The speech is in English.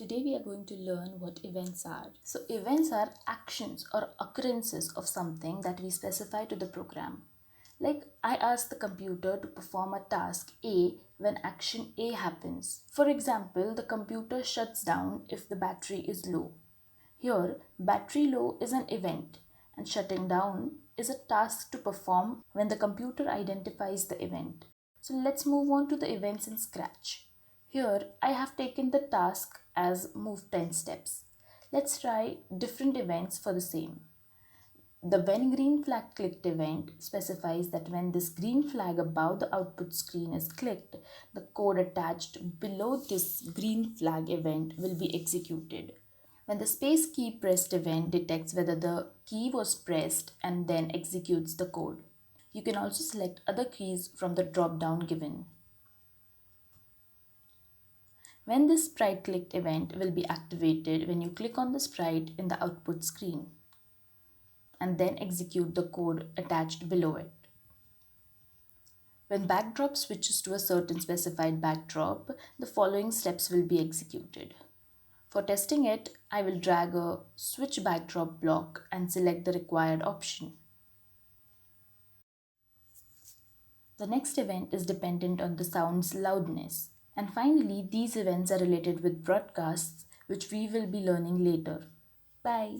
Today we are going to learn what events are. So events are actions or occurrences of something that we specify to the program. Like I ask the computer to perform a task A when action A happens. For example, the computer shuts down if the battery is low. Here, battery low is an event and shutting down is a task to perform when the computer identifies the event. So let's move on to the events in Scratch. Here, I have taken the task as move 10 steps. Let's try different events for the same. The when green flag clicked event specifies that when this green flag above the output screen is clicked, the code attached below this green flag event will be executed. When the space key pressed event detects whether the key was pressed and then executes the code. You can also select other keys from the drop-down given. When this sprite clicked event will be activated when you click on the sprite in the output screen and then execute the code attached below it. When backdrop switches to a certain specified backdrop, the following steps will be executed. For testing it, I will drag a switch backdrop block and select the required option. The next event is dependent on the sound's loudness. And finally, these events are related with broadcasts, which we will be learning later. Bye.